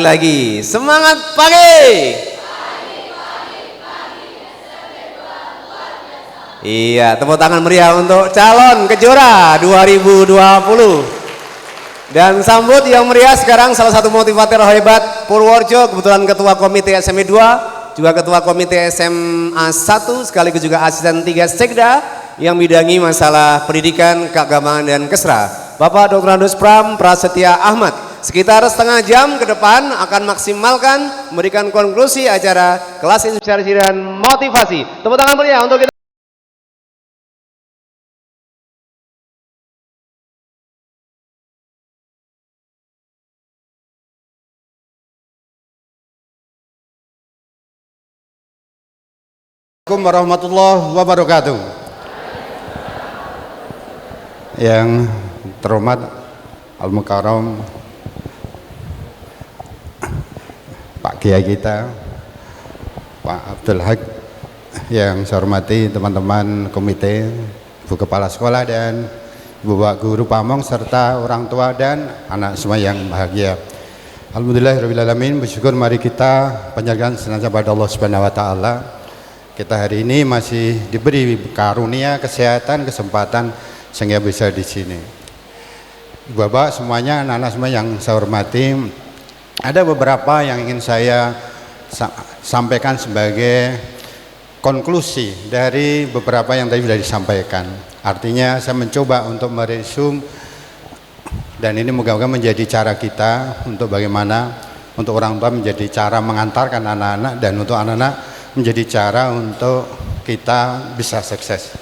lagi. Semangat pagi. Iya, tepuk tangan meriah untuk calon kejora 2020. Dan sambut yang meriah sekarang salah satu motivator hebat Purworejo, kebetulan ketua komite SMA 2, juga ketua komite SMA 1, sekaligus juga asisten 3 Sekda yang bidangi masalah pendidikan, keagamaan dan kesra. Bapak Dr. Andos Pram Prasetya Ahmad. Sekitar setengah jam ke depan akan maksimalkan memberikan konklusi acara kelas inspirasi dan motivasi. Tepuk tangan meriah untuk kita. Assalamualaikum warahmatullahi wabarakatuh. Yang terhormat Al-Mukarram Pak Kiai kita, Pak Abdul Haq, yang saya hormati teman-teman komite, Ibu Kepala Sekolah dan Ibu Bapak Guru Pamong serta orang tua dan anak semua yang bahagia. Alhamdulillahirrahmanirrahim. Bersyukur mari kita panjatkan senantiasa pada Allah Subhanahu wa taala. Kita hari ini masih diberi karunia, kesehatan, kesempatan sehingga bisa di sini. Bapak semuanya, anak-anak semua yang saya hormati, ada beberapa yang ingin saya sampaikan sebagai konklusi dari beberapa yang tadi sudah disampaikan. Artinya saya mencoba untuk meresum, dan ini moga-moga menjadi cara kita untuk bagaimana untuk orang tua menjadi cara mengantarkan anak-anak, dan untuk anak-anak menjadi cara untuk kita bisa sukses.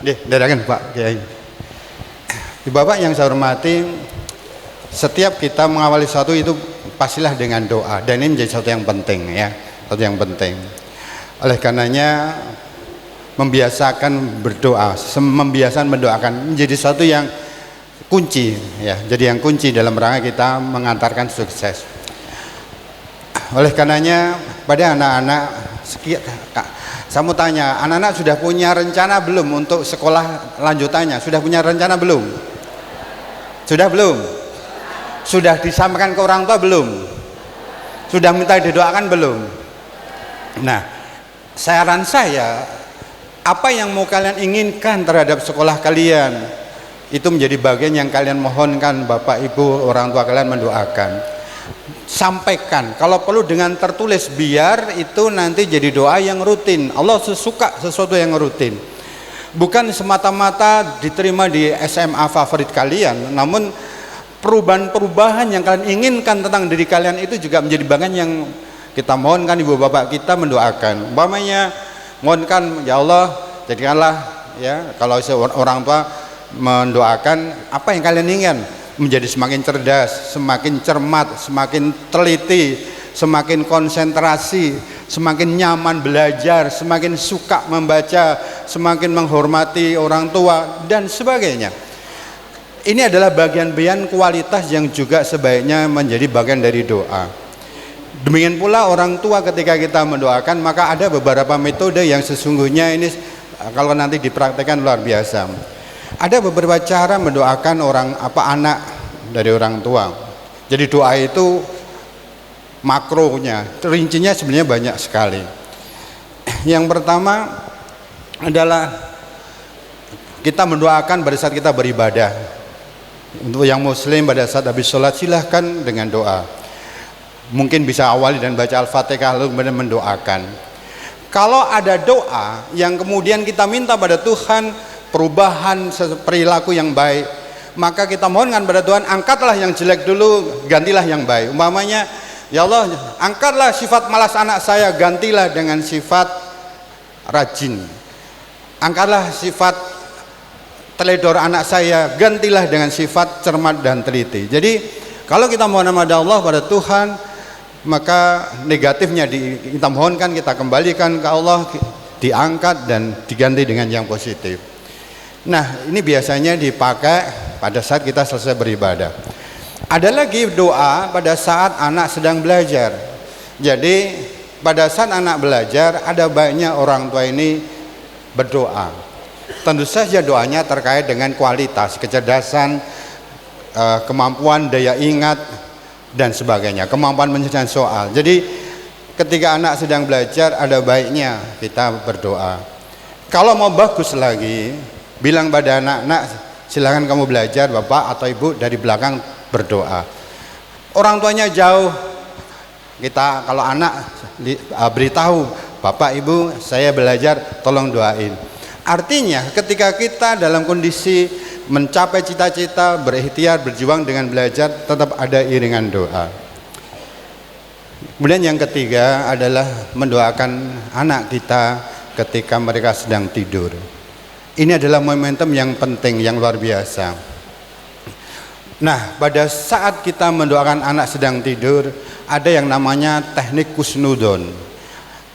Dadakan Pak Kiai. Bapak yang saya hormati, setiap kita mengawali sesuatu itu pastilah dengan doa, dan ini menjadi sesuatu yang penting ya, sesuatu yang penting. Oleh karenanya membiasakan berdoa, membiasakan mendoakan menjadi sesuatu yang kunci ya, jadi yang kunci dalam rangka kita mengantarkan sukses. Oleh karenanya pada anak-anak, saya mau tanya, anak-anak sudah punya rencana belum untuk sekolah lanjutannya? Sudah punya rencana belum? Sudah belum? Sudah disampaikan ke orang tua belum? Sudah minta didoakan belum? Nah, saran saya, apa yang mau kalian inginkan terhadap sekolah kalian, itu menjadi bagian yang kalian mohonkan Bapak Ibu orang tua kalian mendoakan. Sampaikan, kalau perlu dengan tertulis, biar itu nanti jadi doa yang rutin. Allah suka sesuatu yang rutin, bukan semata-mata diterima di SMA favorit kalian, namun perubahan-perubahan yang kalian inginkan tentang diri kalian itu juga menjadi bagian yang kita mohonkan ibu bapak kita mendoakan. Umpamanya mohonkan, ya Allah jadikanlah ya, kalau orang tua mendoakan apa yang kalian inginkan, menjadi semakin cerdas, semakin cermat, semakin teliti, semakin konsentrasi, semakin nyaman belajar, semakin suka membaca, semakin menghormati orang tua dan sebagainya. Ini adalah bagian-bagian kualitas yang juga sebaiknya menjadi bagian dari doa. Demikian pula orang tua ketika kita mendoakan, maka ada beberapa metode yang sesungguhnya ini kalau nanti dipraktekkan luar biasa. Ada beberapa cara mendoakan anak dari orang tua. Jadi doa itu makronya, rincinya sebenarnya banyak sekali. Yang pertama adalah kita mendoakan pada saat kita beribadah. Untuk yang muslim pada saat habis sholat silahkan dengan doa. Mungkin bisa awali dan baca Al-Fatihah lalu kemudian mendoakan. Kalau ada doa yang kemudian kita minta pada Tuhan perubahan perilaku yang baik, maka kita mohonkan pada Tuhan, angkatlah yang jelek dulu, gantilah yang baik. Umpamanya, ya Allah angkatlah sifat malas anak saya, gantilah dengan sifat rajin. Angkatlah sifat teledor anak saya, gantilah dengan sifat cermat dan teliti. Jadi kalau kita mohon kepada Allah, pada Tuhan, maka negatifnya kita mohonkan, kita kembalikan ke Allah, diangkat dan diganti dengan yang positif. Nah, ini biasanya dipakai pada saat kita selesai beribadah. Ada lagi doa pada saat anak sedang belajar. Jadi pada saat anak belajar, ada banyak orang tua ini berdoa. Tentu saja doanya terkait dengan kualitas, kecerdasan, kemampuan daya ingat, dan sebagainya, kemampuan menyelesaikan soal. Jadi ketika anak sedang belajar ada baiknya kita berdoa. Kalau mau bagus lagi, bilang pada anak-anak, silakan kamu belajar, bapak atau ibu dari belakang berdoa. Orang tuanya jauh, kita kalau anak beritahu, bapak ibu saya belajar, tolong doain. Artinya ketika kita dalam kondisi mencapai cita-cita, berikhtiar, berjuang dengan belajar, tetap ada iringan doa. Kemudian yang ketiga adalah mendoakan anak kita ketika mereka sedang tidur. Ini adalah momentum yang penting, yang luar biasa. Nah, pada saat kita mendoakan anak sedang tidur, ada yang namanya teknik kusnudon.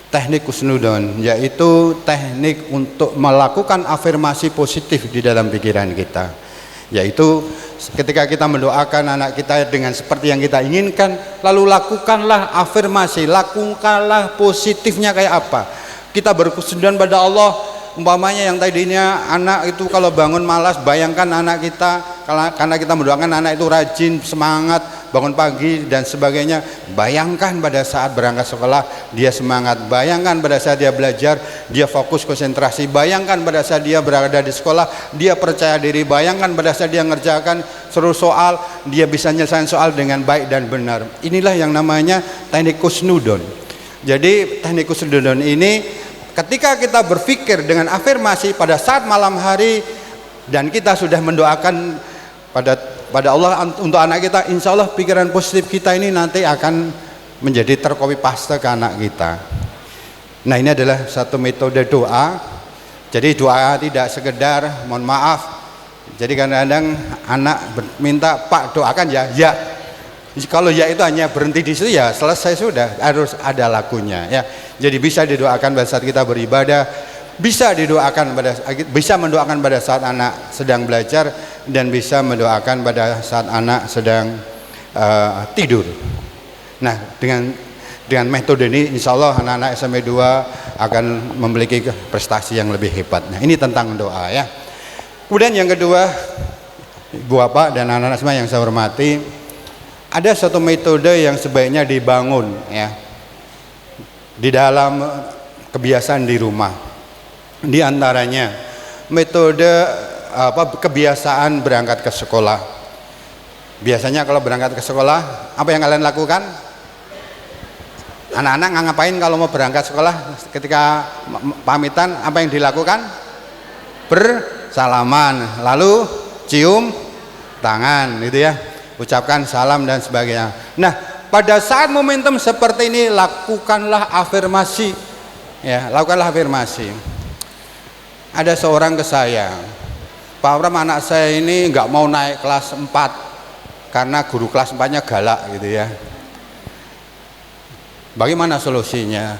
Teknik kusnudon yaitu teknik untuk melakukan afirmasi positif di dalam pikiran kita. Yaitu ketika kita mendoakan anak kita dengan seperti yang kita inginkan, lalu lakukanlah afirmasi, lakukanlah positifnya kayak apa. Kita berkusnudon pada Allah, umpamanya yang tadinya anak itu kalau bangun malas, bayangkan anak kita, karena kita mendoakan anak itu rajin, semangat, bangun pagi dan sebagainya. Bayangkan pada saat berangkat sekolah dia semangat, bayangkan pada saat dia belajar dia fokus konsentrasi, bayangkan pada saat dia berada di sekolah dia percaya diri, bayangkan pada saat dia mengerjakan seluruh soal dia bisa menyelesaikan soal dengan baik dan benar. Inilah yang namanya teknik kusnudon. Jadi teknik kusnudon ini ketika kita berpikir dengan afirmasi pada saat malam hari dan kita sudah mendoakan pada Allah untuk anak kita, insya Allah pikiran positif kita ini nanti akan menjadi tercopy paste ke anak kita. Nah, ini adalah satu metode doa. Jadi doa tidak sekedar mohon maaf. Jadi kadang-kadang anak minta, Pak doakan ya, ya. Kalau ya itu hanya berhenti di situ ya selesai sudah, harus ada lakunya ya. Jadi bisa didoakan pada saat kita beribadah, bisa mendoakan pada saat anak sedang belajar, dan bisa mendoakan pada saat anak sedang tidur. Nah, dengan metode ini insya Allah anak-anak SMP 2 akan memiliki prestasi yang lebih hebat. Nah, ini tentang doa ya. Kemudian yang kedua, Ibu Bapak dan anak-anak semua yang saya hormati, ada satu metode yang sebaiknya dibangun ya di dalam kebiasaan di rumah. Di antaranya metode kebiasaan berangkat ke sekolah. Biasanya kalau berangkat ke sekolah, apa yang kalian lakukan? Anak-anak ngapain kalau mau berangkat sekolah? Ketika pamitan, apa yang dilakukan? Bersalaman, lalu cium tangan gitu ya, ucapkan salam dan sebagainya. Nah, pada saat momentum seperti ini lakukanlah afirmasi ya, lakukanlah afirmasi. Ada seorang ke saya, Pak Abram, anak saya ini nggak mau naik kelas 4 karena guru kelas 4-nya galak gitu ya. Bagaimana solusinya?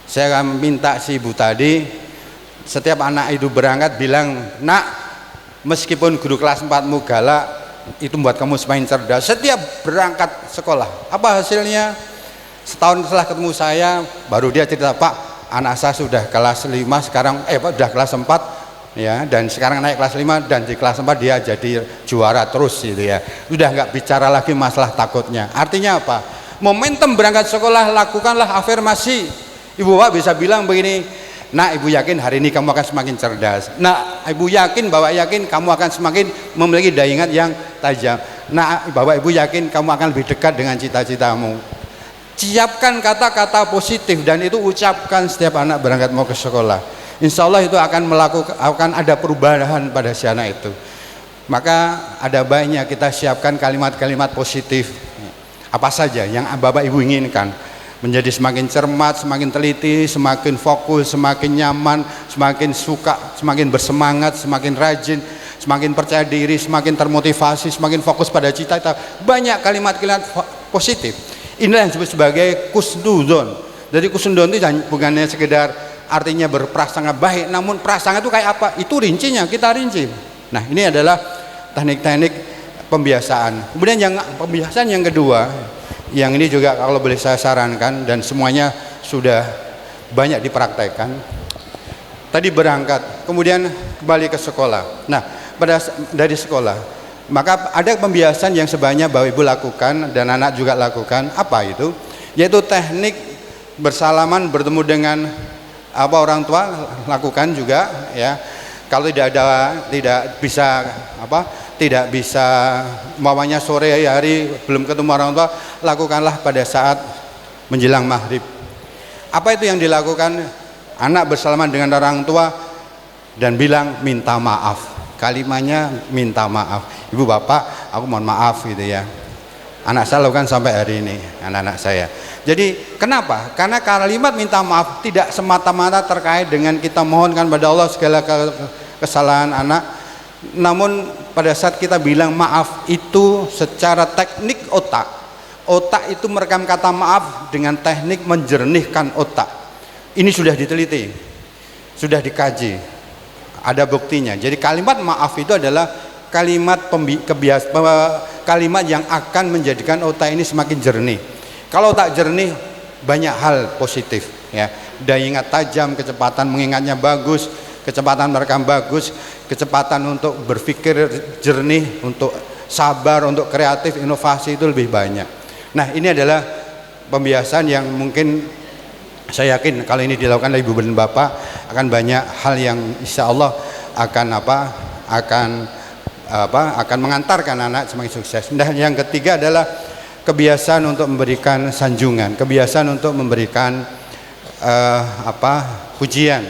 Saya akan minta si ibu tadi, setiap anak itu berangkat bilang, nak, meskipun guru kelas 4-mu galak, itu membuat kamu semakin cerdas. Setiap berangkat sekolah, apa hasilnya? Setahun setelah ketemu saya, baru dia cerita, Pak, anak saya sudah kelas 5 sekarang, sudah kelas 4 ya, dan sekarang naik kelas 5 dan di kelas 4 dia jadi juara terus gitu ya. Sudah nggak bicara lagi masalah takutnya. Artinya apa? Momentum berangkat sekolah lakukanlah afirmasi. Ibu Bapak bisa bilang begini, nah ibu yakin hari ini kamu akan semakin cerdas. Nah ibu yakin, bapak yakin kamu akan semakin memiliki daya ingat yang tajam. Nah bapak ibu yakin kamu akan lebih dekat dengan cita-citamu. Siapkan kata-kata positif dan itu ucapkan setiap anak berangkat mau ke sekolah. Insya Allah itu akan ada perubahan pada si anak itu. Maka ada baiknya kita siapkan kalimat-kalimat positif. Apa saja yang bapak ibu inginkan, menjadi semakin cermat, semakin teliti, semakin fokus, semakin nyaman, semakin suka, semakin bersemangat, semakin rajin, semakin percaya diri, semakin termotivasi, semakin fokus pada cita-cita. Banyak kalimat-kalimat positif. Inilah yang disebut sebagai kusnudon. Jadi kusnudon itu bukannya sekedar artinya berprasangka baik, namun prasangka itu kayak apa? Itu rincinya, kita rinci. Nah, ini adalah teknik-teknik pembiasaan. Kemudian pembiasaan yang kedua, yang ini juga kalau boleh saya sarankan dan semuanya sudah banyak dipraktekkan. Tadi berangkat, kemudian kembali ke sekolah. Nah, dari sekolah Maka ada pembiasan yang sebaiknya Bapak Ibu lakukan dan anak juga lakukan. Apa itu? Yaitu teknik bersalaman bertemu dengan orang tua, lakukan juga ya. Kalau tidak bisa umpamanya sore hari belum ketemu orang tua, lakukanlah pada saat menjelang maghrib. Apa itu yang dilakukan? Anak bersalaman dengan orang tua dan bilang minta maaf. Kalimatnya minta maaf. Ibu bapak, aku mohon maaf gitu ya. Anak saya lakukan sampai hari ini, anak-anak saya. Jadi kenapa? Karena kalimat minta maaf tidak semata-mata terkait dengan kita mohonkan pada Allah segala kesalahan anak. Namun pada saat kita bilang maaf itu secara teknik otak itu merekam kata maaf dengan teknik menjernihkan otak. Ini sudah diteliti, sudah dikaji. Ada buktinya. Jadi kalimat maaf itu adalah kalimat kalimat yang akan menjadikan otak ini semakin jernih. Kalau otak jernih, banyak hal positif ya. Daya ingat tajam, kecepatan mengingatnya bagus, kecepatan merekam bagus, kecepatan untuk berpikir jernih, untuk sabar, untuk kreatif, inovasi itu lebih banyak. Nah, ini adalah pembiasaan yang mungkin saya yakin kalau ini dilakukan oleh ibu dan bapak akan banyak hal yang insya Allah akan mengantarkan anak semakin sukses. Dan yang ketiga adalah kebiasaan untuk memberikan sanjungan, kebiasaan untuk memberikan pujian,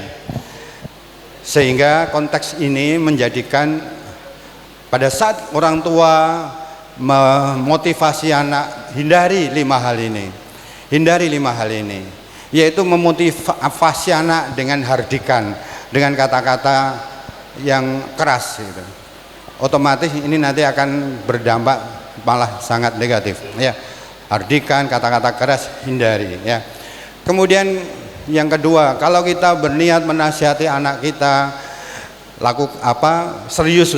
sehingga konteks ini menjadikan pada saat orang tua memotivasi anak, hindari 5 hal ini, yaitu memotivasi anak dengan hardikan, dengan kata-kata yang keras gitu. Otomatis ini nanti akan berdampak malah sangat negatif ya. Hardikan, kata-kata keras hindari ya. Kemudian yang kedua, kalau kita berniat menasihati anak kita, serius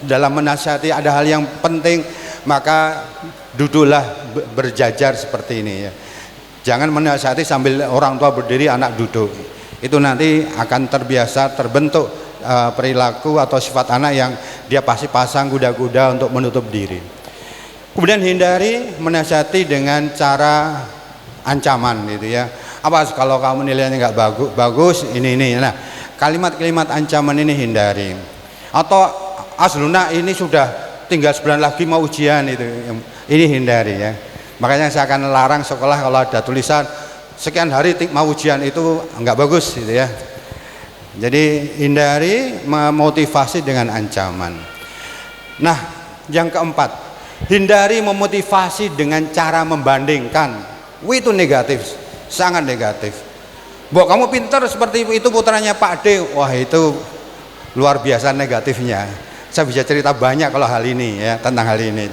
dalam menasihati, ada hal yang penting, maka duduklah berjajar seperti ini ya. Jangan menasihati sambil orang tua berdiri, anak duduk. Itu nanti akan terbentuk perilaku atau sifat anak yang dia pasti pasang kuda-kuda untuk menutup diri. Kemudian hindari menasihati dengan cara ancaman gitu ya. Apa kalau kamu nilainya nggak bagus ini. Nah, kalimat-kalimat ancaman ini hindari. Atau Asluna ini sudah tinggal sebulan lagi mau ujian itu. Ini hindari ya. Makanya saya akan larang sekolah kalau ada tulisan sekian hari mau ujian itu nggak bagus gitu ya. Jadi hindari memotivasi dengan ancaman. Nah, yang keempat, hindari memotivasi dengan cara membandingkan. Itu negatif, sangat negatif. Bahwa kamu pintar seperti itu putranya Pak D. Wah, itu luar biasa negatifnya. Saya bisa cerita banyak kalau hal ini ya, tentang hal ini.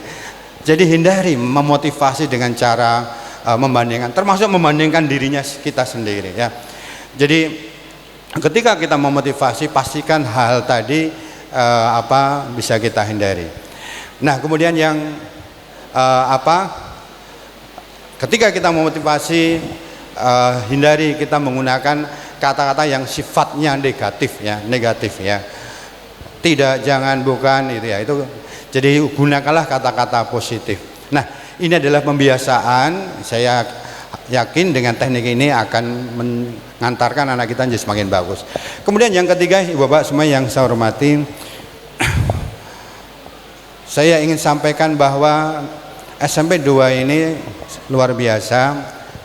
Jadi hindari memotivasi dengan cara membandingkan, termasuk membandingkan dirinya kita sendiri ya. Jadi ketika kita memotivasi, pastikan hal tadi bisa kita hindari. Nah, kemudian yang ketika kita memotivasi, hindari kita menggunakan kata-kata yang sifatnya negatif ya. Tidak, jangan, bukan itu ya. Itu jadi gunakanlah kata-kata positif. Nah, ini adalah pembiasaan. Saya yakin dengan teknik ini akan mengantarkan anak kita jadi semakin bagus. Kemudian yang ketiga, Ibu Bapak semua yang saya hormati, saya ingin sampaikan bahwa SMP 2 ini luar biasa,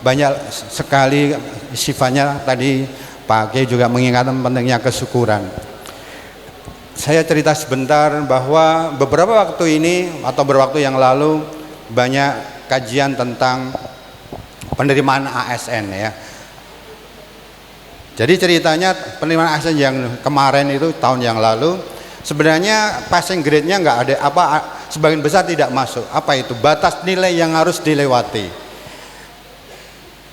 banyak sekali sifatnya. Tadi Pak Kiai juga mengingatkan pentingnya kesyukuran. Saya cerita sebentar bahwa beberapa waktu ini atau beberapa waktu yang lalu banyak kajian tentang penerimaan ASN ya. Jadi ceritanya penerimaan ASN yang kemarin itu tahun yang lalu, sebenarnya passing grade-nya nggak ada sebagian besar tidak masuk. Apa itu? Batas nilai yang harus dilewati.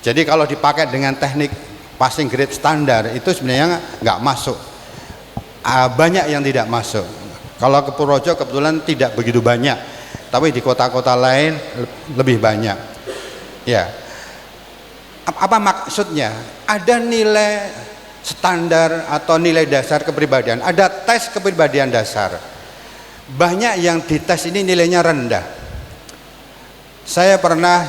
Jadi kalau dipakai dengan teknik passing grade standar itu sebenarnya nggak masuk. Banyak yang tidak masuk. Kalau ke Purworejo kebetulan tidak begitu banyak, tapi di kota-kota lain lebih banyak. Ya. Apa maksudnya? Ada nilai standar atau nilai dasar kepribadian, ada tes kepribadian dasar. banyak yang dites ini nilainya rendah. Saya pernah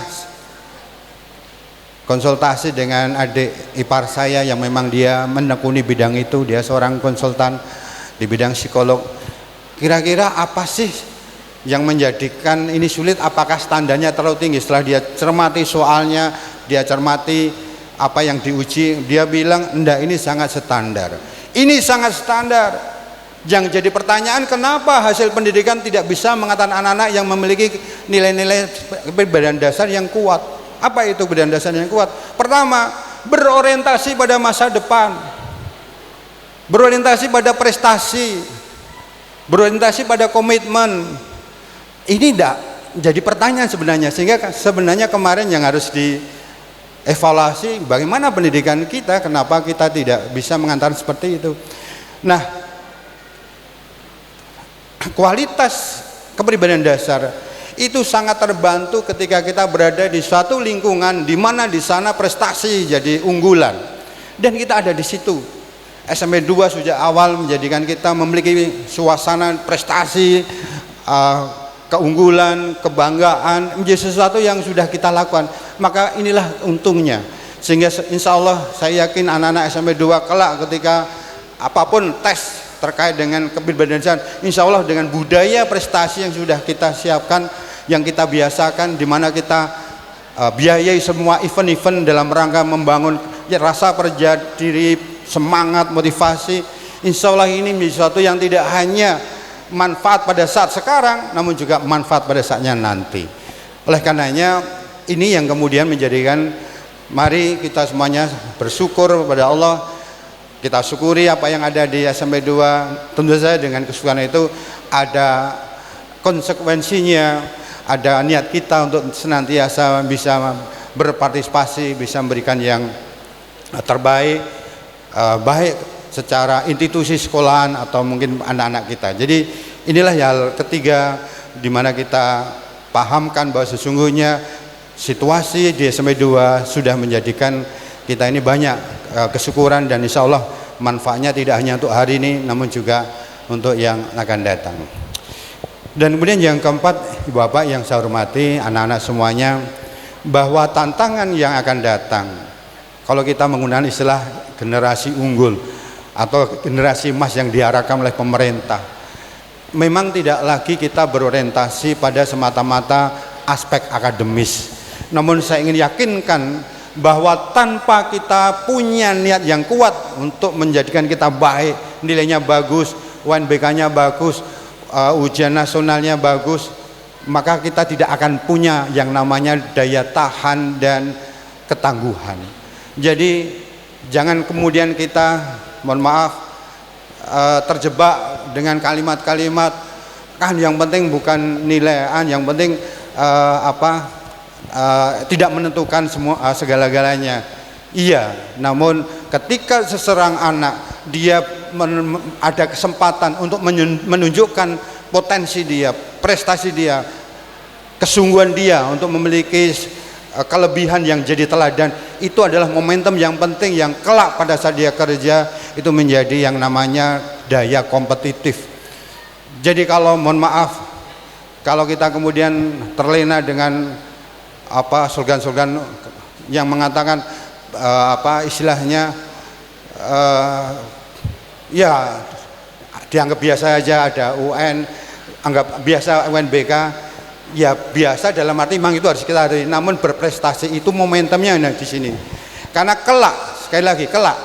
konsultasi dengan adik ipar saya yang memang dia menekuni bidang itu, dia seorang konsultan di bidang psikolog. Kira-kira apa sih yang menjadikan ini sulit? Apakah standarnya terlalu tinggi? Setelah dia cermati soalnya, dia cermati apa yang diuji, dia bilang enggak, ini sangat standar. Ini sangat standar. Yang jadi pertanyaan, kenapa hasil pendidikan tidak bisa mengatakan anak-anak yang memiliki nilai-nilai kepribadian dasar yang kuat? Apa itu kepribadian dasar yang kuat? Pertama, berorientasi pada masa depan, berorientasi pada prestasi, berorientasi pada komitmen. Ini tidak jadi pertanyaan sebenarnya, sehingga sebenarnya kemarin yang harus dievaluasi bagaimana pendidikan kita, kenapa kita tidak bisa mengantar seperti itu. Nah, kualitas kepribadian dasar itu sangat terbantu ketika kita berada di suatu lingkungan di mana di sana prestasi jadi unggulan, dan kita ada di situ. SMP 2 sejak awal menjadikan kita memiliki suasana prestasi, keunggulan, kebanggaan, menjadi sesuatu yang sudah kita lakukan. Maka inilah untungnya, sehingga insya Allah saya yakin anak-anak SMP 2 kelak ketika apapun tes terkait dengan kepribadian dasar, insya Allah dengan budaya prestasi yang sudah kita siapkan, yang kita biasakan, di mana kita biayai semua event-event dalam rangka membangun rasa percaya diri, semangat, motivasi. Insya Allah ini menjadi sesuatu yang tidak hanya manfaat pada saat sekarang, namun juga manfaat pada saatnya nanti. Oleh karenanya ini yang kemudian menjadikan mari kita semuanya bersyukur kepada Allah. Kita syukuri apa yang ada di SMP 2. Tentu saja dengan kesyukuran itu ada konsekuensinya, ada niat kita untuk senantiasa bisa berpartisipasi, bisa memberikan yang terbaik, baik secara institusi sekolahan atau mungkin anak-anak kita. Jadi inilah hal ketiga di mana kita pahamkan bahwa sesungguhnya situasi di SMP 2 sudah menjadikan kita ini banyak kesyukuran, dan insya Allah manfaatnya tidak hanya untuk hari ini namun juga untuk yang akan datang. Dan kemudian yang keempat, Ibu Bapak yang saya hormati, anak-anak semuanya, bahwa tantangan yang akan datang, kalau kita menggunakan istilah generasi unggul atau generasi emas yang diarahkan oleh pemerintah, memang tidak lagi kita berorientasi pada semata-mata aspek akademis. Namun saya ingin yakinkan bahwa tanpa kita punya niat yang kuat untuk menjadikan kita baik, nilainya bagus, UNBK-nya bagus, ujian nasionalnya bagus, maka kita tidak akan punya yang namanya daya tahan dan ketangguhan. Jadi jangan kemudian kita, mohon maaf, terjebak dengan kalimat-kalimat, kan yang penting bukan nilaian, yang penting tidak menentukan semua segala-galanya. Iya, namun ketika seseorang anak dia ada kesempatan untuk menunjukkan potensi dia, prestasi dia, kesungguhan dia untuk memiliki kelebihan yang jadi teladan, itu adalah momentum yang penting yang kelak pada saat dia kerja itu menjadi yang namanya daya kompetitif. Jadi kalau mohon maaf, kalau kita kemudian terlena dengan slogan-slogan yang mengatakan istilahnya ya dianggap biasa aja, ada UN, anggap biasa UNBK, ya biasa dalam arti memang itu harus kita hari, namun berprestasi itu momentumnya di sini. Karena kelak, sekali lagi kelak,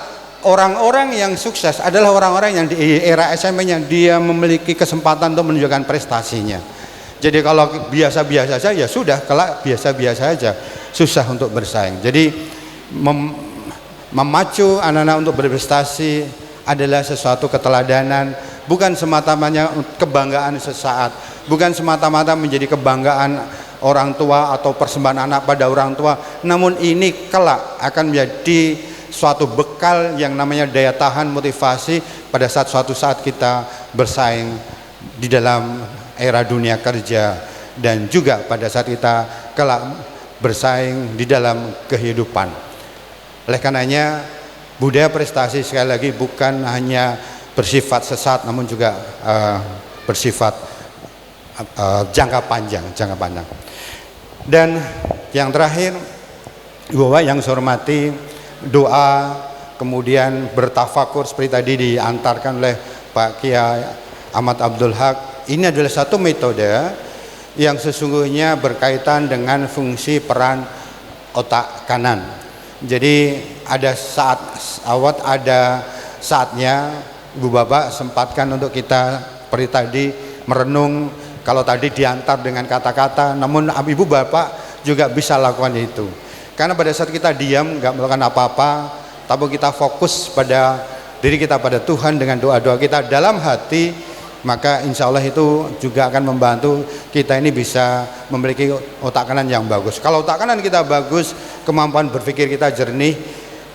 orang-orang yang sukses adalah orang-orang yang di era SMP-nya dia memiliki kesempatan untuk menunjukkan prestasinya. Jadi kalau biasa-biasa saja ya sudah, kelak biasa-biasa saja, susah untuk bersaing. Jadi memacu anak-anak untuk berprestasi adalah sesuatu keteladanan, bukan semata-mata kebanggaan sesaat, bukan semata-mata menjadi kebanggaan orang tua atau persembahan anak pada orang tua, namun ini kelak akan menjadi suatu bekal yang namanya daya tahan, motivasi pada suatu saat kita bersaing di dalam era dunia kerja, dan juga pada saat kita kelak bersaing di dalam kehidupan. Oleh karenanya budaya prestasi sekali lagi bukan hanya bersifat sesat namun juga bersifat jangka panjang. Dan yang terakhir, Ibu Bapak yang saya hormati, doa kemudian bertafakur seperti tadi diantarkan oleh Pak Kiai Ahmad Abdul Haq, ini adalah satu metode yang sesungguhnya berkaitan dengan fungsi peran otak kanan. Jadi ada saatnya Ibu Bapak sempatkan untuk kita seperti tadi merenung. Kalau tadi diantar dengan kata-kata, namun Ibu Bapak juga bisa lakukan itu. Karena pada saat kita diam, nggak melakukan apa-apa, tapi kita fokus pada diri kita, pada Tuhan dengan doa-doa kita dalam hati, maka insya Allah itu juga akan membantu kita ini bisa memiliki otak kanan yang bagus. Kalau otak kanan kita bagus, kemampuan berpikir kita jernih,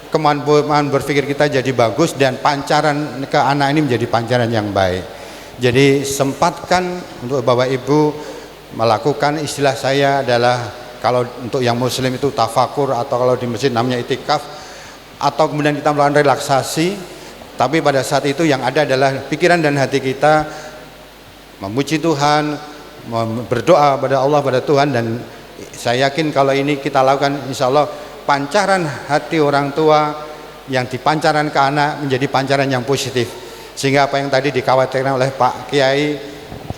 kemampuan berpikir kita jadi bagus, dan pancaran ke anak ini menjadi pancaran yang baik. Jadi sempatkan untuk Bapak Ibu melakukan, istilah saya adalah kalau untuk yang muslim itu tafakur, atau kalau di masjid namanya itikaf, atau kemudian kita melakukan relaksasi. Tapi pada saat itu yang ada adalah pikiran dan hati kita memuji Tuhan, berdoa pada Allah, pada Tuhan. Dan saya yakin kalau ini kita lakukan, insya Allah pancaran hati orang tua yang dipancaran ke anak menjadi pancaran yang positif. Sehingga apa yang tadi dikhawatirkan oleh Pak Kiai,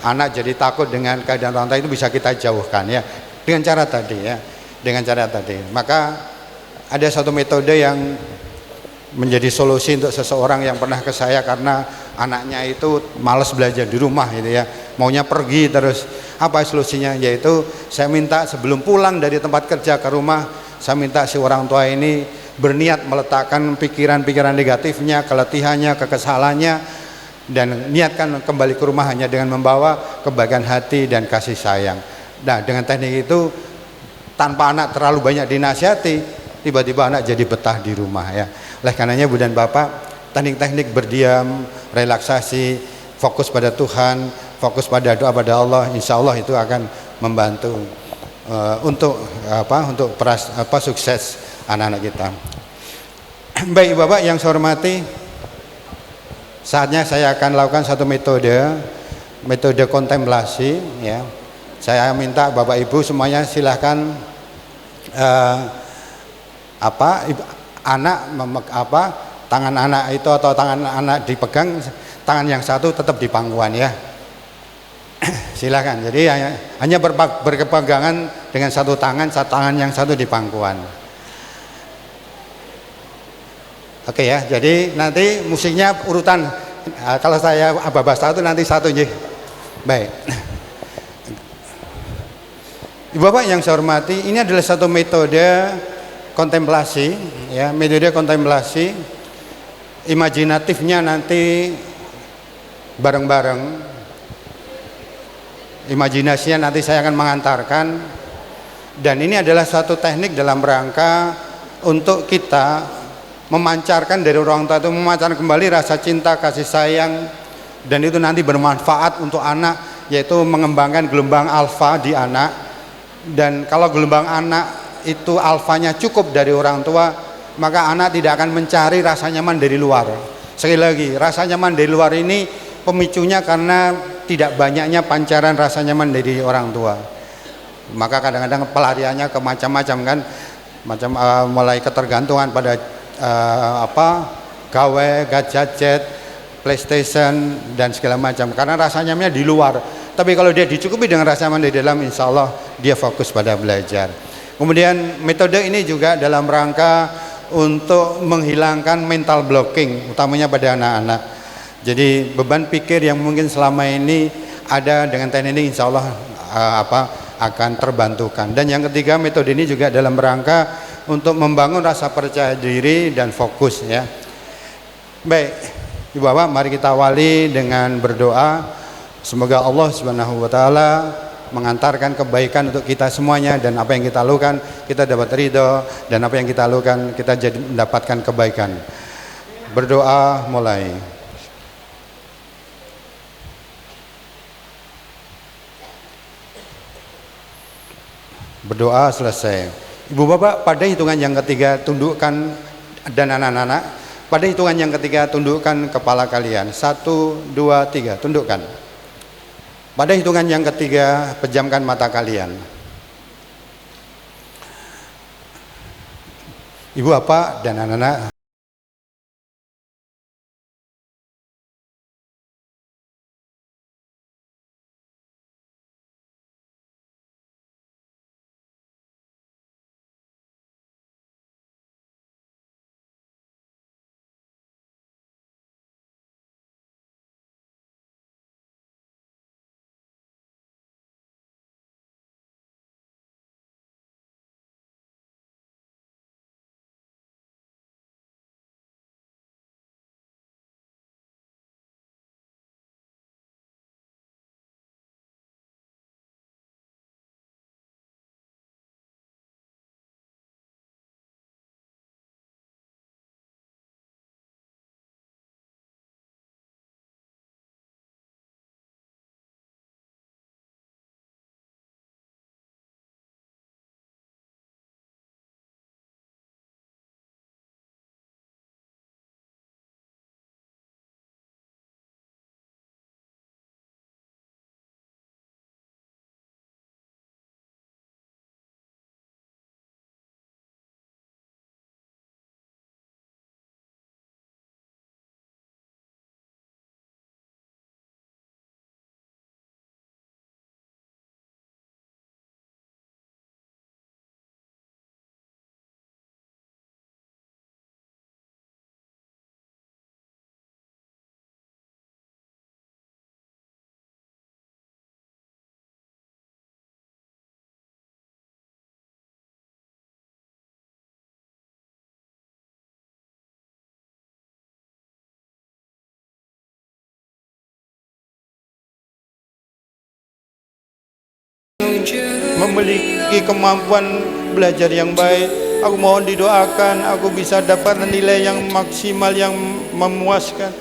anak jadi takut dengan keadaan orang tua, itu bisa kita jauhkan ya dengan cara tadi ya, dengan cara tadi. Maka ada satu metode yang menjadi solusi untuk seseorang yang pernah ke saya karena anaknya itu malas belajar di rumah gitu ya, maunya pergi terus. Apa solusinya? Yaitu saya minta sebelum pulang dari tempat kerja ke rumah, saya minta si orang tua ini berniat meletakkan pikiran-pikiran negatifnya, keletihannya, kekesalannya, dan niatkan kembali ke rumah hanya dengan membawa kebaikan hati dan kasih sayang. Nah, dengan teknik itu tanpa anak terlalu banyak dinasihati, tiba-tiba anak jadi betah di rumah ya. Oleh karenanya Bu dan Bapak, teknik-teknik berdiam, relaksasi, fokus pada Tuhan, fokus pada doa pada Allah, insya Allah itu akan membantu untuk sukses anak-anak kita. Baik Bapak yang saya hormati, saatnya saya akan lakukan satu metode kontemplasi ya. Saya minta Bapak Ibu semuanya silahkan tangan anak itu atau tangan anak dipegang, tangan yang satu tetap di pangkuan ya. Silakan. Jadi hanya berkepegangan dengan satu tangan yang satu di pangkuan. Oke ya. Jadi nanti musiknya urutan. Kalau saya ababas satu nanti satu nih. Baik. Ibu Bapak yang saya hormati, ini adalah satu metode kontemplasi ya, metode kontemplasi. Imajinatifnya nanti bareng-bareng. Imajinasinya nanti saya akan mengantarkan, dan ini adalah satu teknik dalam rangka untuk kita memancarkan dari orang tua itu, memancarkan kembali rasa cinta, kasih sayang, dan itu nanti bermanfaat untuk anak, yaitu mengembangkan gelombang alfa di anak. Dan kalau gelombang anak itu alfanya cukup dari orang tua, maka anak tidak akan mencari rasa nyaman dari luar. Sekali lagi, rasa nyaman dari luar ini pemicunya karena tidak banyaknya pancaran rasa nyaman dari orang tua. Maka kadang-kadang pelariannya ke macam-macam kan, mulai ketergantungan pada gawe, gadget, PlayStation dan segala macam, karena rasa nyamannya di luar. Tapi kalau dia dicukupi dengan rasa nyaman di dalam, insya Allah dia fokus pada belajar. Kemudian metode ini juga dalam rangka untuk menghilangkan mental blocking, utamanya pada anak-anak. Jadi beban pikir yang mungkin selama ini ada, dengan teknik ini insya Allah akan terbantukan. Dan yang ketiga, metode ini juga dalam rangka untuk membangun rasa percaya diri dan fokus ya. Baik, Ibu Bapak, mari kita awali dengan berdoa. Semoga Allah Subhanahu wa taala mengantarkan kebaikan untuk kita semuanya, dan apa yang kita lakukan kita dapat ridho, dan apa yang kita lakukan kita jadi mendapatkan kebaikan. Berdoa mulai. Berdoa selesai. Ibu Bapak, pada hitungan yang ketiga tundukkan, dan anak-anak pada hitungan yang ketiga tundukkan kepala kalian. 1, 2, 3, tundukkan. Pada hitungan yang ketiga, pejamkan mata kalian. Ibu, bapak, dan anak-anak, memiliki kemampuan belajar yang baik. Aku mohon didoakan, aku bisa dapat nilai yang maksimal, yang memuaskan.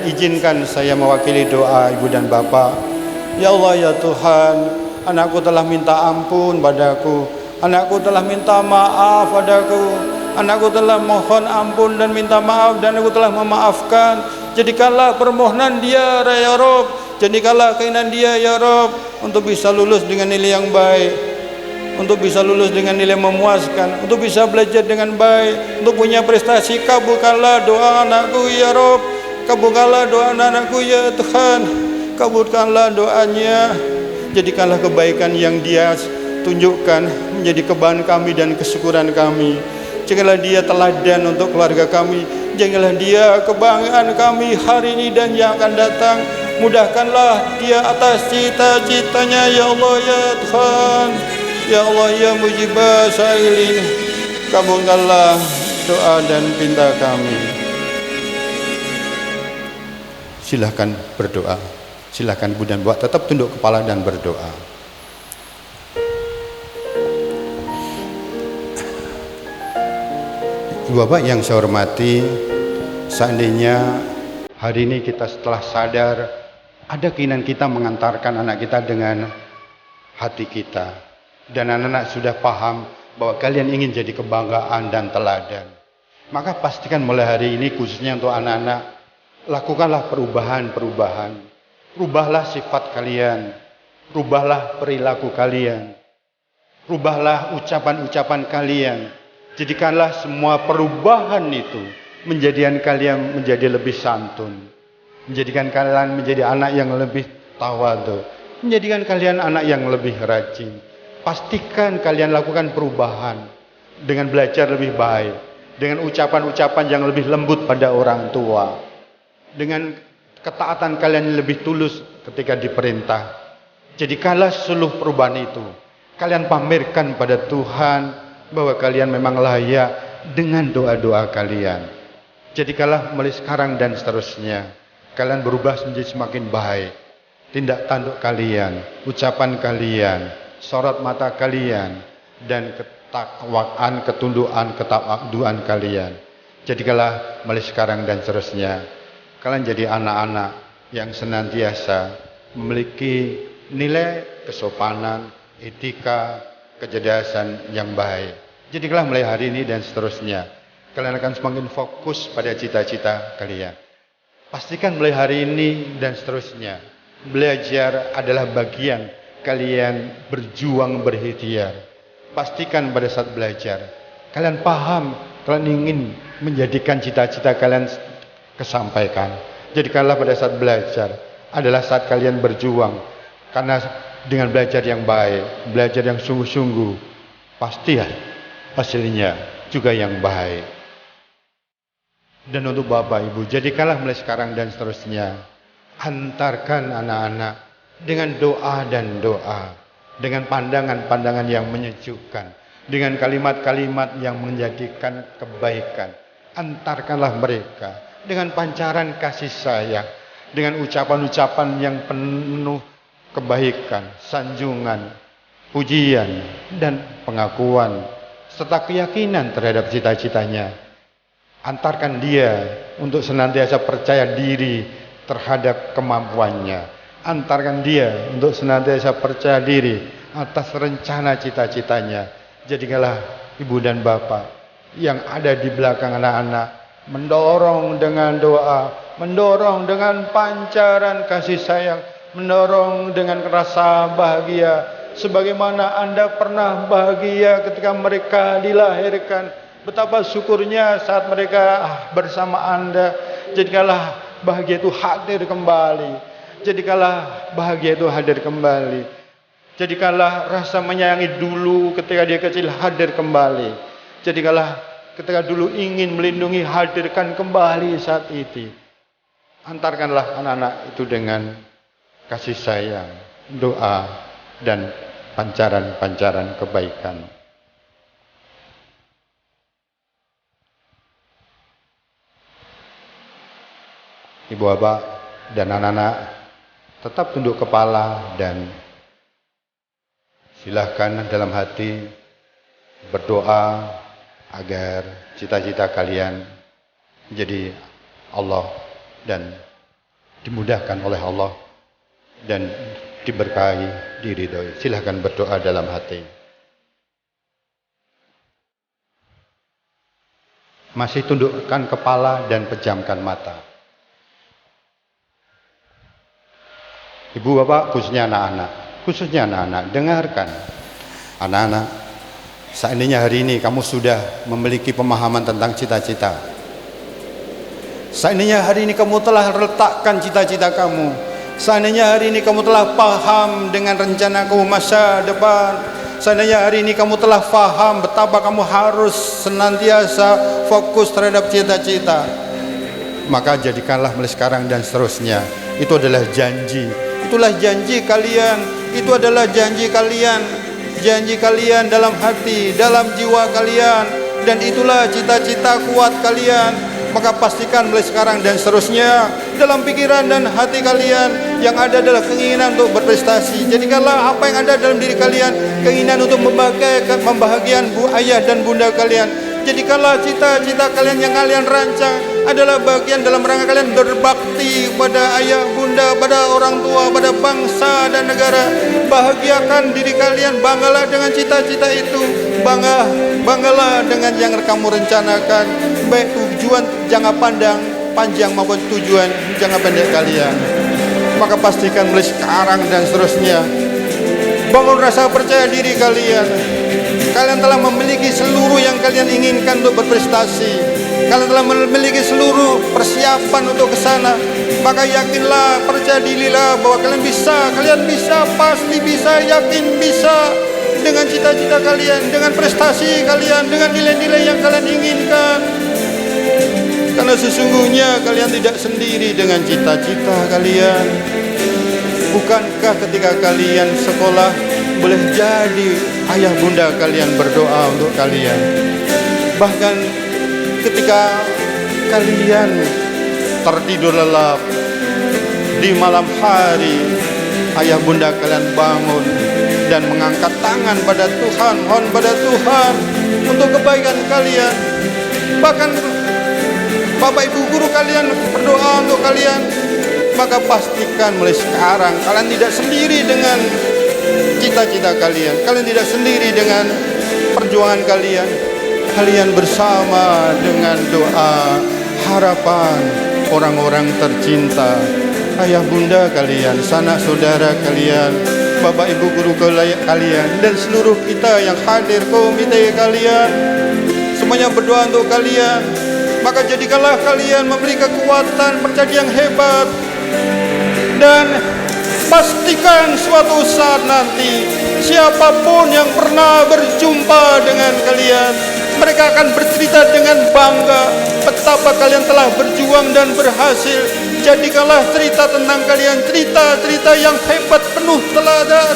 Izinkan saya mewakili doa ibu dan bapak. Ya Allah, ya Tuhan, anakku telah minta ampun padaku, anakku telah minta maaf padaku, anakku telah mohon ampun dan minta maaf, dan aku telah memaafkan. Jadikanlah permohonan dia ya Rob, jadikanlah keinginan dia ya Rob, untuk bisa lulus dengan nilai yang baik, untuk bisa lulus dengan nilai memuaskan, untuk bisa belajar dengan baik, untuk punya prestasi. Kabulkanlah doa anakku ya Rob, kabulkanlah doa anakku ya Tuhan, kabulkanlah doanya. Jadikanlah kebaikan yang dia tunjukkan menjadi kebanggaan kami dan kesyukuran kami. Jadikanlah dia teladan untuk keluarga kami, jadikanlah dia kebanggaan kami hari ini dan yang akan datang. Mudahkanlah dia atas cita-citanya ya Allah ya Tuhan, ya Allah ya mujibah sa'ilin. Kabulkanlah doa dan pinta kami. Silahkan berdoa. Silahkan ibu dan bapak tetap tunduk kepala dan berdoa. Ibu bapak yang saya hormati, seandainya hari ini kita setelah sadar, ada keinginan kita mengantarkan anak kita dengan hati kita, dan anak-anak sudah paham bahwa kalian ingin jadi kebanggaan dan teladan, maka pastikan mulai hari ini khususnya untuk anak-anak, lakukanlah perubahan-perubahan. Rubahlah sifat kalian, rubahlah perilaku kalian, rubahlah ucapan-ucapan kalian. Jadikanlah semua perubahan itu menjadikan kalian menjadi lebih santun, menjadikan kalian menjadi anak yang lebih tawadhu, menjadikan kalian anak yang lebih rajin. Pastikan kalian lakukan perubahan dengan belajar lebih baik, dengan ucapan-ucapan yang lebih lembut pada orang tua, dengan ketaatan kalian yang lebih tulus ketika diperintah. Jadikanlah seluruh perubahan itu kalian pamerkan pada Tuhan bahwa kalian memang layak dengan doa-doa kalian. Jadikanlah mulai sekarang dan seterusnya kalian berubah menjadi semakin baik. Tindak tanduk kalian, ucapan kalian, sorot mata kalian, dan ketakwaan, ketundukan, ketawaduan kalian. Jadikanlah mulai sekarang dan seterusnya kalian jadi anak-anak yang senantiasa memiliki nilai kesopanan, etika, kecerdasan yang baik. Jadilah mulai hari ini dan seterusnya kalian akan semakin fokus pada cita-cita kalian. Pastikan mulai hari ini dan seterusnya belajar adalah bagian kalian berjuang berikhtiar. Pastikan pada saat belajar kalian paham, kalian ingin menjadikan cita-cita kalian kesampaikan. Jadikanlah pada saat belajar adalah saat kalian berjuang, karena dengan belajar yang baik, belajar yang sungguh-sungguh, pasti ya hasilnya juga yang baik. Dan untuk Bapak Ibu, jadikanlah mulai sekarang dan seterusnya antarkan anak-anak dengan doa dan doa, dengan pandangan-pandangan yang menyejukkan, dengan kalimat-kalimat yang menjadikan kebaikan. Antarkanlah mereka dengan pancaran kasih sayang, dengan ucapan-ucapan yang penuh kebaikan, sanjungan, pujian, dan pengakuan, serta keyakinan terhadap cita-citanya. Antarkan dia untuk senantiasa percaya diri terhadap kemampuannya. Antarkan dia untuk senantiasa percaya diri atas rencana cita-citanya. Jadikanlah ibu dan bapak yang ada di belakang anak-anak mendorong dengan doa, mendorong dengan pancaran kasih sayang, mendorong dengan rasa bahagia, sebagaimana Anda pernah bahagia ketika mereka dilahirkan. Betapa syukurnya saat mereka bersama Anda. Jadikanlah bahagia itu hadir kembali. Jadikanlah bahagia itu hadir kembali. Jadikanlah rasa menyayangi dulu ketika dia kecil hadir kembali. Jadikanlah ketika dulu ingin melindungi hadirkan kembali saat itu. Antarkanlah anak-anak itu dengan kasih sayang, doa, dan pancaran-pancaran kebaikan. Ibu bapak dan anak-anak tetap tunduk kepala dan silahkan dalam hati berdoa agar cita-cita kalian menjadi Allah dan dimudahkan oleh Allah dan diberkahi, diridhoi. Silahkan berdoa dalam hati. Masih tundukkan kepala dan pejamkan mata. Ibu bapak khususnya anak-anak, dengarkan. Anak-anak, seandainya hari ini kamu sudah memiliki pemahaman tentang cita-cita, seandainya hari ini kamu telah letakkan cita-cita kamu, seandainya hari ini kamu telah paham dengan rencana kamu masa depan, seandainya hari ini kamu telah paham betapa kamu harus senantiasa fokus terhadap cita-cita, maka jadikanlah mulai sekarang dan seterusnya. Itu adalah janji. Itulah janji kalian. Itu adalah janji kalian. Janji kalian dalam hati, dalam jiwa kalian. Dan itulah cita-cita kuat kalian. Maka pastikan mulai sekarang dan seterusnya dalam pikiran dan hati kalian yang ada adalah keinginan untuk berprestasi. Jadikanlah apa yang ada dalam diri kalian keinginan untuk membahagiakan ayah dan bunda kalian. Jadikanlah cita-cita kalian yang kalian rancang adalah bagian dalam rangka kalian berbakti pada ayah, bunda, pada orang tua, pada bangsa dan negara. Bahagiakan diri kalian, banggalah dengan cita-cita itu. Banggalah dengan yang kamu rencanakan, baik tujuan jangka panjang maupun tujuan jangka pendek kalian. Maka pastikan mulai sekarang dan seterusnya bangun rasa percaya diri kalian. Kalian telah memiliki seluruh yang kalian inginkan untuk berprestasi. Kalian telah memiliki seluruh persiapan untuk ke sana. Maka yakinlah, percaya dirilah bahwa kalian bisa, pasti bisa, yakin bisa. Dengan cita-cita kalian, dengan prestasi kalian, dengan nilai-nilai yang kalian inginkan. Karena sesungguhnya kalian tidak sendiri dengan cita-cita kalian. Bukankah ketika kalian sekolah, boleh jadi ayah bunda kalian berdoa untuk kalian. Bahkan ketika kalian tertidur lelap di malam hari, ayah bunda kalian bangun dan mengangkat tangan pada Tuhan, mohon pada Tuhan untuk kebaikan kalian. Bahkan bapak ibu guru kalian berdoa untuk kalian. Maka pastikan mulai sekarang kalian tidak sendiri dengan cita-cita kalian. Kalian tidak sendiri dengan perjuangan kalian. Kalian bersama dengan doa harapan orang-orang tercinta, ayah bunda kalian, sanak saudara kalian, bapak ibu guru kalian, dan seluruh kita yang hadir, komite kalian, semuanya berdoa untuk kalian. Maka jadikanlah kalian memberi kekuatan, percaya yang hebat, dan pastikan suatu saat nanti siapapun yang pernah berjumpa dengan kalian, mereka akan bercerita dengan bangga betapa kalian telah berjuang dan berhasil. Jadikanlah cerita tentang kalian cerita-cerita yang hebat, penuh teladan.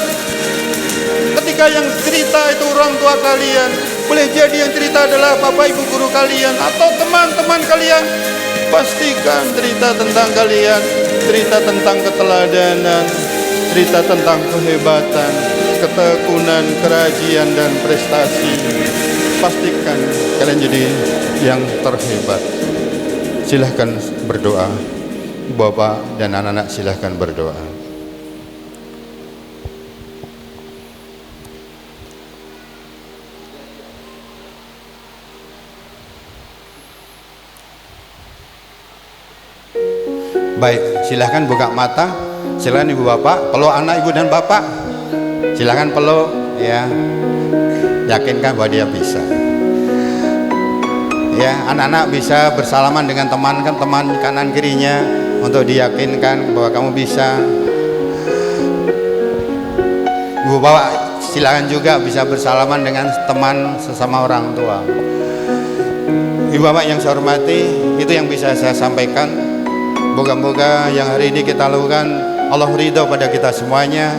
Ketika yang cerita itu orang tua kalian, boleh jadi yang cerita adalah bapak ibu guru kalian atau teman-teman kalian. Pastikan cerita tentang kalian, cerita tentang keteladanan, cerita tentang kehebatan, ketekunan, kerajian, dan prestasi. Pastikan kalian jadi yang terhebat. Silahkan berdoa. Bapak dan anak-anak silahkan berdoa. Baik, silahkan buka mata. Silahkan ibu bapak peluk anak ibu dan bapak. Silahkan peluk, ya. Yakinkan bahwa dia bisa. Ya, anak-anak bisa bersalaman dengan teman kanan kirinya untuk diyakinkan bahwa kamu bisa. Ibu bapak silahkan juga bisa bersalaman dengan teman sesama orang tua. Ibu bapak yang saya hormati, itu yang bisa saya sampaikan. Moga-moga yang hari ini kita lakukan Allah ridho pada kita semuanya,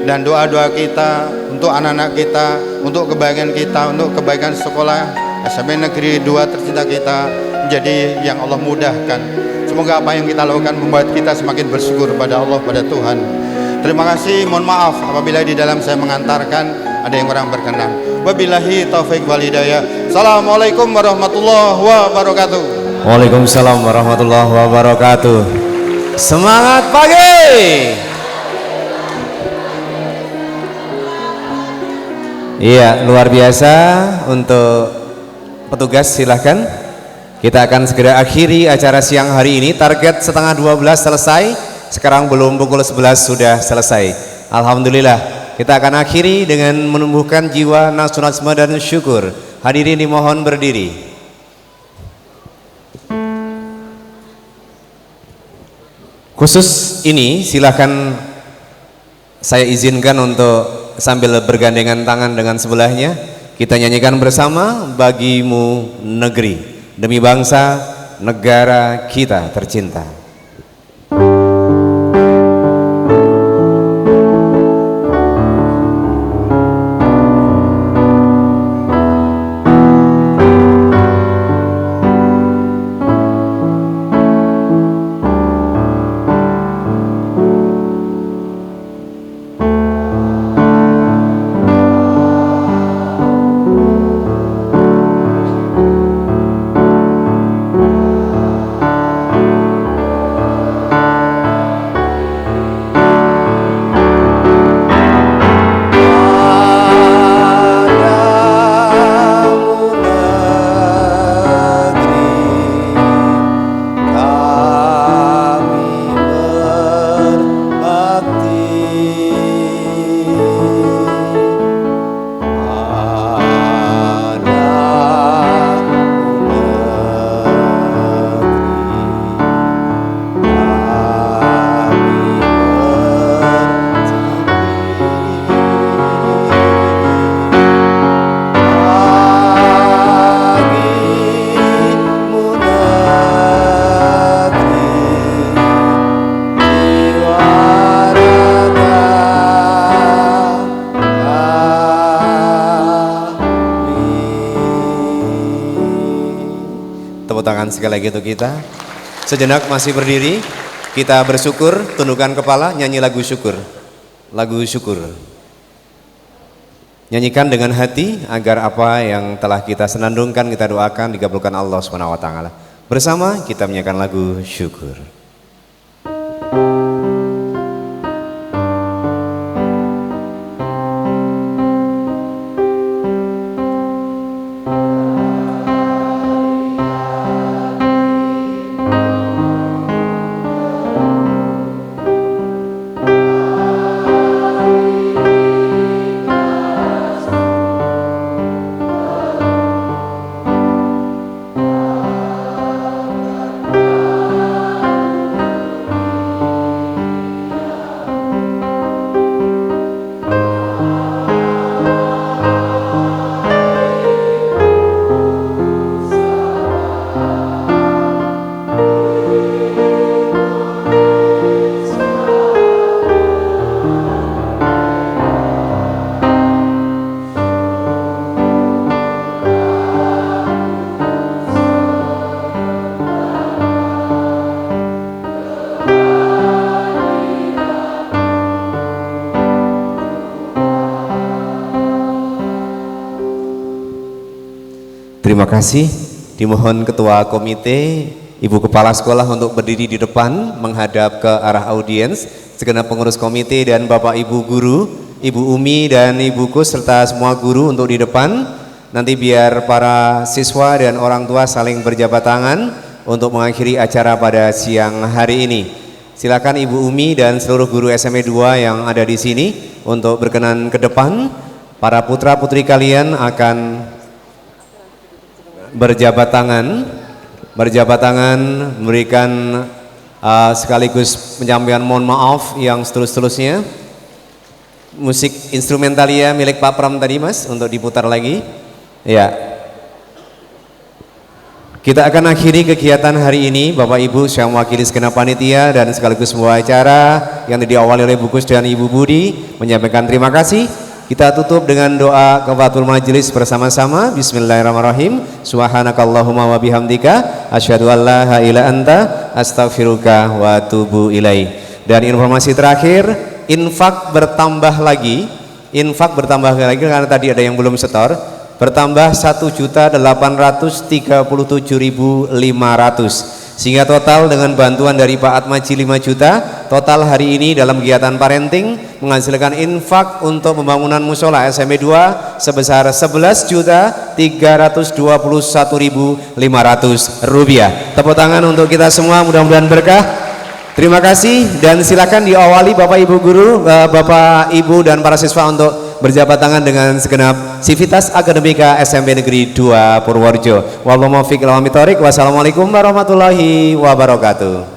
dan doa-doa kita untuk anak-anak kita, untuk kebaikan kita, untuk kebaikan sekolah SMP Negeri 2 tercinta kita menjadi yang Allah mudahkan. Semoga apa yang kita lakukan membuat kita semakin bersyukur pada Allah, pada Tuhan. Terima kasih, mohon maaf apabila di dalam saya mengantarkan ada yang kurang berkenan. Wabillahi taufik wal hidayah. Assalamualaikum warahmatullahi wabarakatuh. Waalaikumsalam warahmatullahi wabarakatuh. Semangat pagi. Iya, luar biasa. Untuk petugas silahkan. Kita akan segera akhiri acara siang hari ini. Target setengah 12 selesai. Sekarang belum pukul 11 sudah selesai. Alhamdulillah. Kita akan akhiri dengan menumbuhkan jiwa nasionalisme dan syukur. Hadirin dimohon berdiri. Khusus ini silahkan saya izinkan untuk sambil bergandengan tangan dengan sebelahnya kita nyanyikan bersama Bagimu Negeri, demi bangsa negara kita tercinta. sekali lagi untuk kita. Sejenak masih berdiri, kita bersyukur, tundukkan kepala, nyanyi lagu syukur. Lagu syukur. Nyanyikan dengan hati agar apa yang telah kita senandungkan, kita doakan dikabulkan Allah Subhanahu wa taala. Bersama kita menyanyikan lagu syukur. Terima kasih. Dimohon Ketua Komite, Ibu Kepala Sekolah untuk berdiri di depan menghadap ke arah audiens, segenap pengurus komite dan Bapak Ibu guru, Ibu Umi dan Ibu Kus serta semua guru untuk di depan. Nanti biar para siswa dan orang tua saling berjabat tangan untuk mengakhiri acara pada siang hari ini. Silakan Ibu Umi dan seluruh guru SMA 2 yang ada di sini untuk berkenan ke depan. Para putra putri kalian akan berjabat tangan memberikan sekaligus penyampaian mohon maaf yang seterusnya. Musik instrumentalia milik Pak Pram tadi Mas untuk diputar lagi. Ya. Kita akan akhiri kegiatan hari ini Bapak Ibu yang mewakili segenap panitia dan sekaligus sebuah acara yang diawali oleh Bu Kus dan Ibu Budi menyampaikan terima kasih. Kita tutup dengan doa kafaratul majelis bersama-sama. Bismillahirrahmanirrahim. Subhanakallahumma wa bihamdika asyhadu an la ilaha illa anta astaghfiruka wa atubu ilaik. Dan informasi terakhir, infak bertambah lagi karena tadi ada yang belum setor, bertambah 1.837.500, sehingga total dengan bantuan dari Pak Atmaji 5 juta, total hari ini dalam kegiatan parenting menghasilkan infak untuk pembangunan musola SMA 2 sebesar 11.321.500 rupiah. Tepuk tangan untuk kita semua, mudah-mudahan berkah. Terima kasih dan silakan diawali Bapak Ibu guru, Bapak Ibu dan para siswa untuk berjabat tangan dengan segenap Sivitas Akademika SMP Negeri 2 Purworejo. Wallahu muwaffiq ila aqwamit thoriq. Wassalamualaikum warahmatullahi wabarakatuh.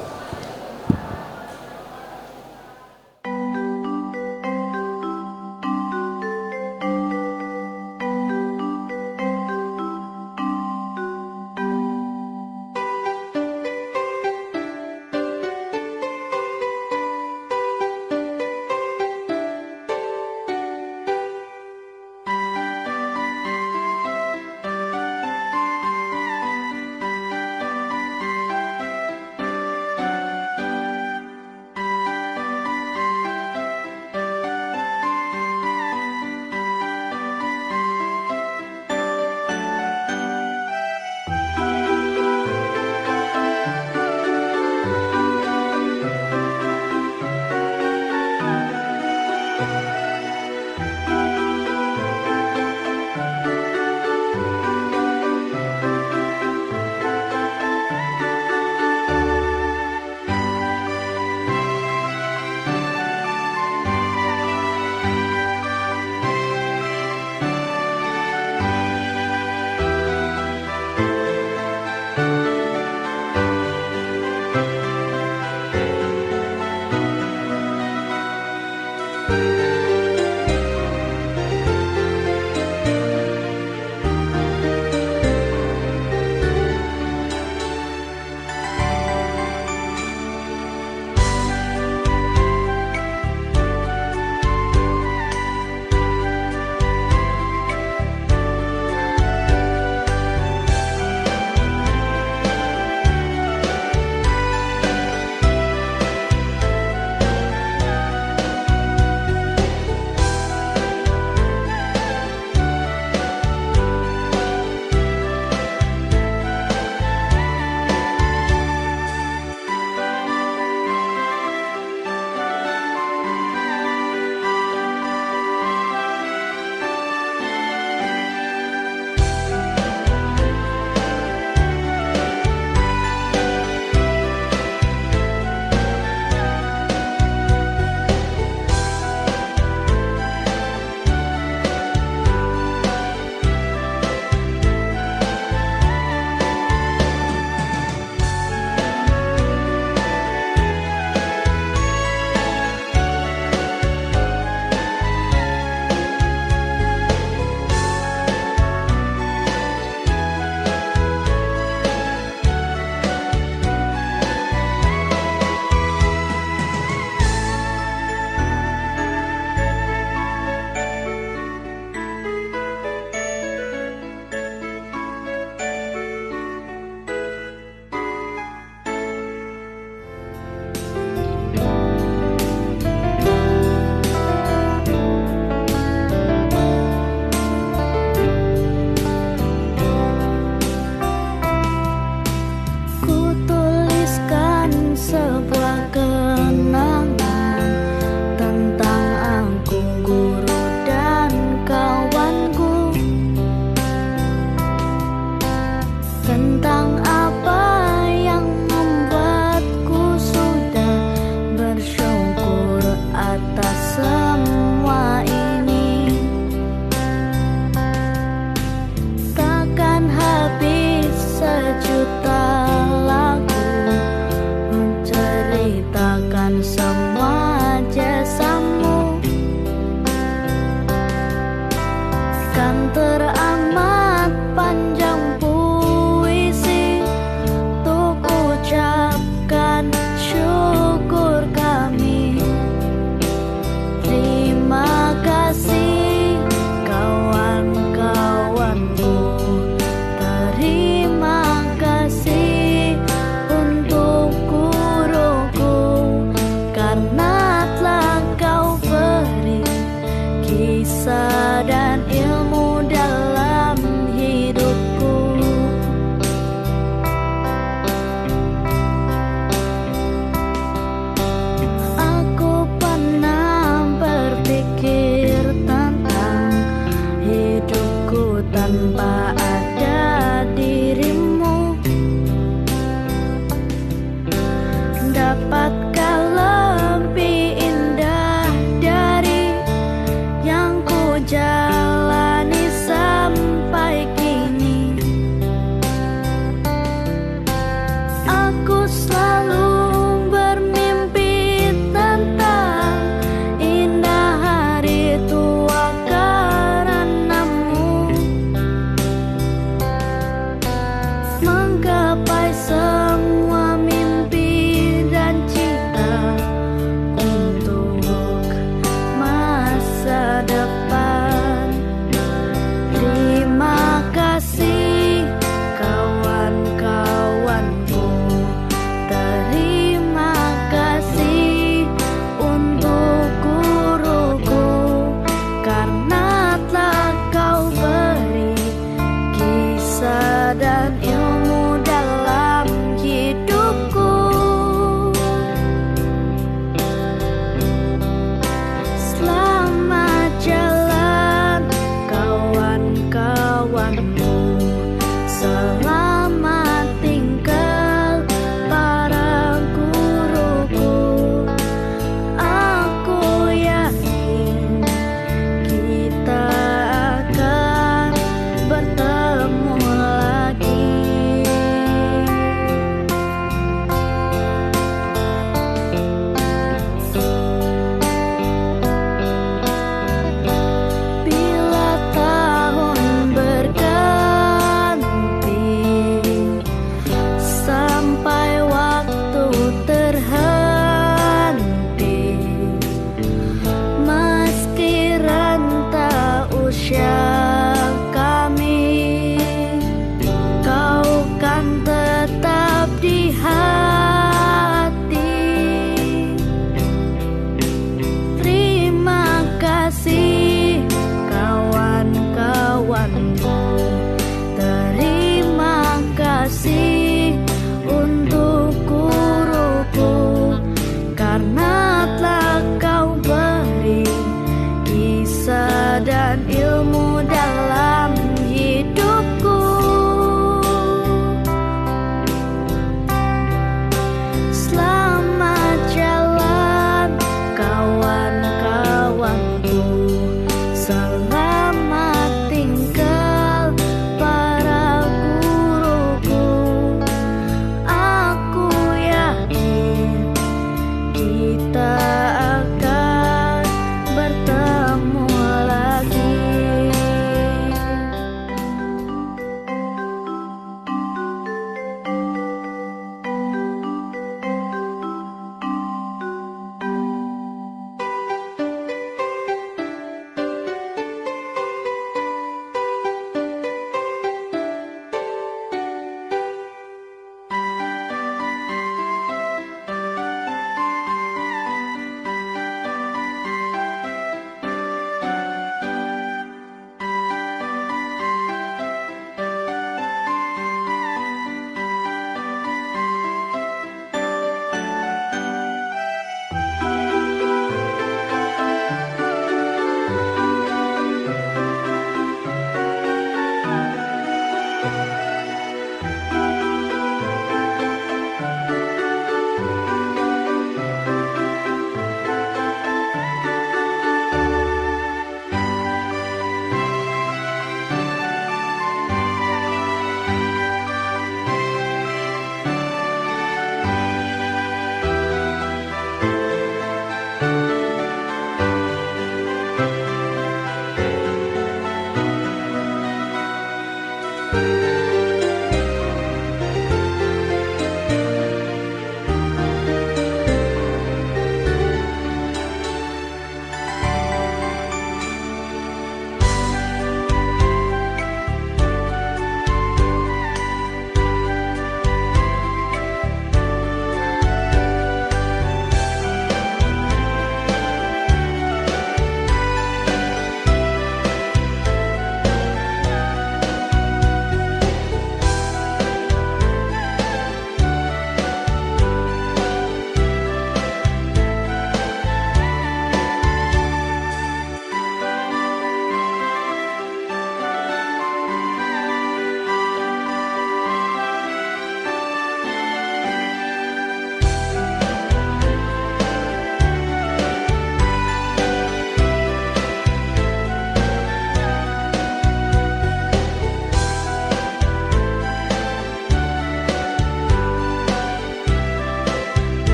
kasih